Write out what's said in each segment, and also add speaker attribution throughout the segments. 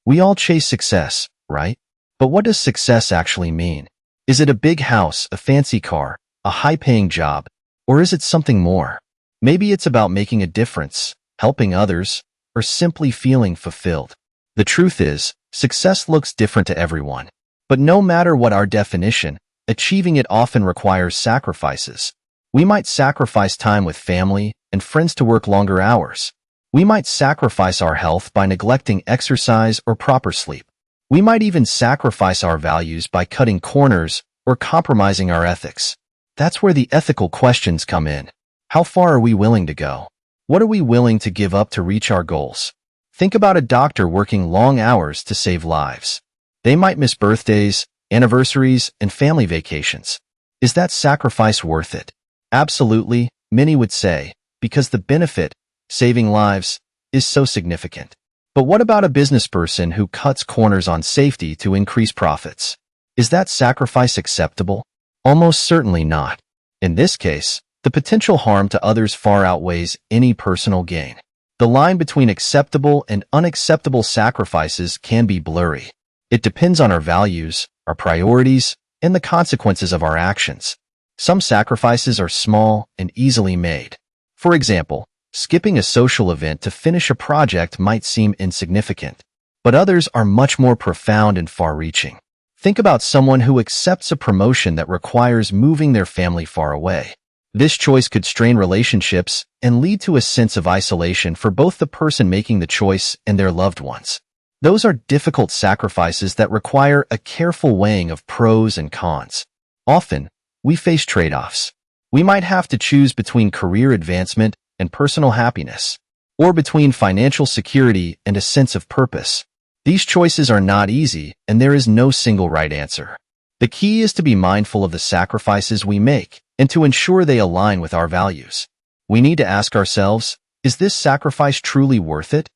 Speaker 1: We all chase success, right? But what does success actually mean? Is it a big house, a fancy car, a high-paying job, or is it something more? Maybe it's about making a difference, helping others, or simply feeling fulfilled. The truth is, success looks different to everyone. But no matter what our definition, achieving it often requires sacrifices. We might sacrifice time with family and friends to work longer hours. We might sacrifice our health by neglecting exercise or proper sleep. We might even sacrifice our values by cutting corners or compromising our ethics. That's where the ethical questions come in. How far are we willing to go? What are we willing to give up to reach our goals? Think about a doctor working long hours to save lives. They might miss birthdays, anniversaries, and family vacations. Is that sacrifice worth it? Absolutely, many would say, because the benefit, saving lives, is so significant. But what about a business person who cuts corners on safety to increase profits? Is that sacrifice acceptable? Almost certainly not. In this case, the potential harm to others far outweighs any personal gain. The line between acceptable and unacceptable sacrifices can be blurry. It depends on our values, our priorities, and the consequences of our actions. Some sacrifices are small and easily made. For example, skipping a social event to finish a project might seem insignificant, but others are much more profound and far-reaching. Think about someone who accepts a promotion that requires moving their family far away. This choice could strain relationships and lead to a sense of isolation for both the person making the choice and their loved ones. Those are difficult sacrifices that require a careful weighing of pros and cons. Often, we face trade-offs. We might have to choose between career advancement and personal happiness, or between financial security and a sense of purpose. These choices are not easy, and there is no single right answer. The key is to be mindful of the sacrifices we make and to ensure they align with our values. We need to ask ourselves, is this sacrifice truly worth it?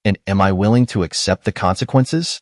Speaker 1: And am I willing to accept the consequences?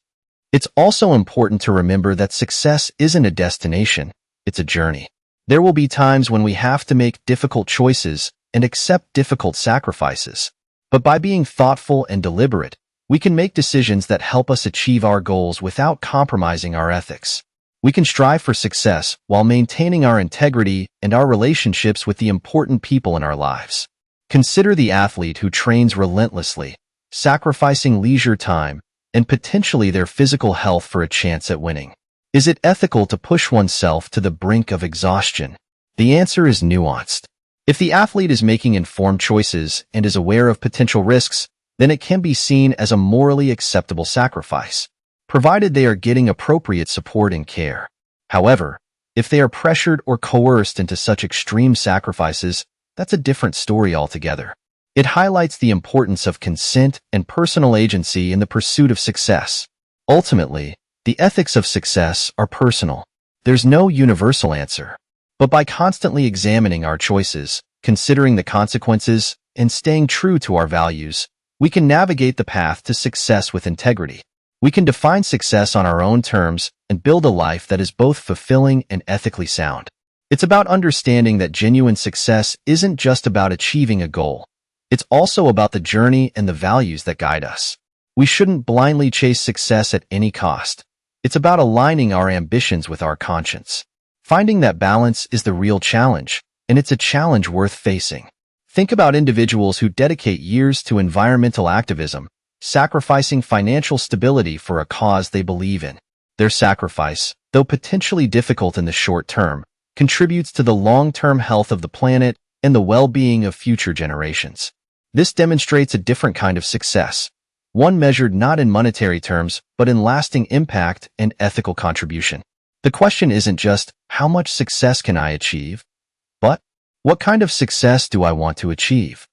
Speaker 1: It's also important to remember that success isn't a destination, it's a journey. There will be times when we have to make difficult choices and accept difficult sacrifices. But by being thoughtful and deliberate, we can make decisions that help us achieve our goals without compromising our ethics. We can strive for success while maintaining our integrity and our relationships with the important people in our lives. Consider the athlete who trains relentlessly, sacrificing leisure time and potentially their physical health for a chance at winning. Is it ethical to push oneself to the brink of exhaustion? The answer is nuanced. If the athlete is making informed choices and is aware of potential risks, then it can be seen as a morally acceptable sacrifice, provided they are getting appropriate support and care. However, if they are pressured or coerced into such extreme sacrifices, that's a different story altogether. It highlights the importance of consent and personal agency in the pursuit of success. Ultimately, the ethics of success are personal. There's no universal answer. But by constantly examining our choices, considering the consequences, and staying true to our values, we can navigate the path to success with integrity. We can define success on our own terms and build a life that is both fulfilling and ethically sound. It's about understanding that genuine success isn't just about achieving a goal. It's also about the journey and the values that guide us. We shouldn't blindly chase success at any cost. It's about aligning our ambitions with our conscience. Finding that balance is the real challenge, and it's a challenge worth facing. Think about individuals who dedicate years to environmental activism, sacrificing financial stability for a cause they believe in. Their sacrifice, though potentially difficult in the short term, contributes to the long-term health of the planet and the well-being of future generations. This demonstrates a different kind of success, one measured not in monetary terms, but in lasting impact and ethical contribution. The question isn't just, how much success can I achieve? But, what kind of success do I want to achieve?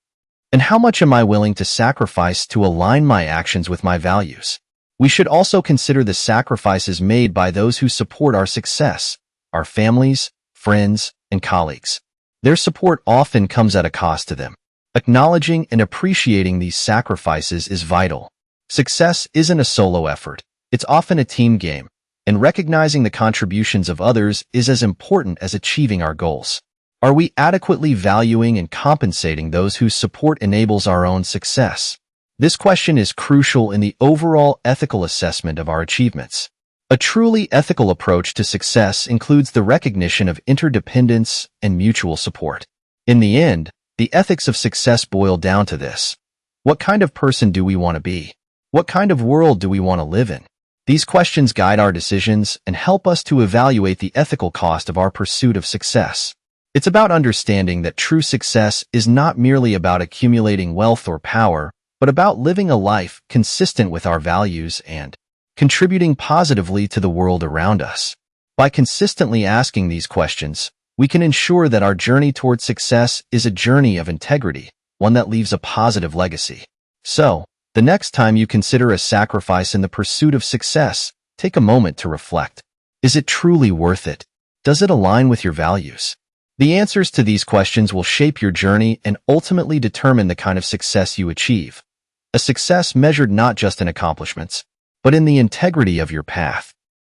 Speaker 1: And how much am I willing to sacrifice to align my actions with my values? We should also consider the sacrifices made by those who support our success, our families, friends, and colleagues. Their support often comes at a cost to them. Acknowledging and appreciating these sacrifices is vital. Success isn't a solo effort. It's often a team game, and recognizing the contributions of others is as important as achieving our goals. Are we adequately valuing and compensating those whose support enables our own success? This question is crucial in the overall ethical assessment of our achievements. A truly ethical approach to success includes the recognition of interdependence and mutual support. In the end, the ethics of success boil down to this. What kind of person do we want to be? What kind of world do we want to live in? These questions guide our decisions and help us to evaluate the ethical cost of our pursuit of success. It's about understanding that true success is not merely about accumulating wealth or power, but about living a life consistent with our values and contributing positively to the world around us. By consistently asking these questions, we can ensure that our journey toward success is a journey of integrity, one that leaves a positive legacy. So, the next time you consider a sacrifice in the pursuit of success, take a moment to reflect. Is it truly worth it? Does it align with your values? The answers to these questions will shape your journey and ultimately determine the kind of success you achieve. A success measured not just in accomplishments, but in the integrity of your path.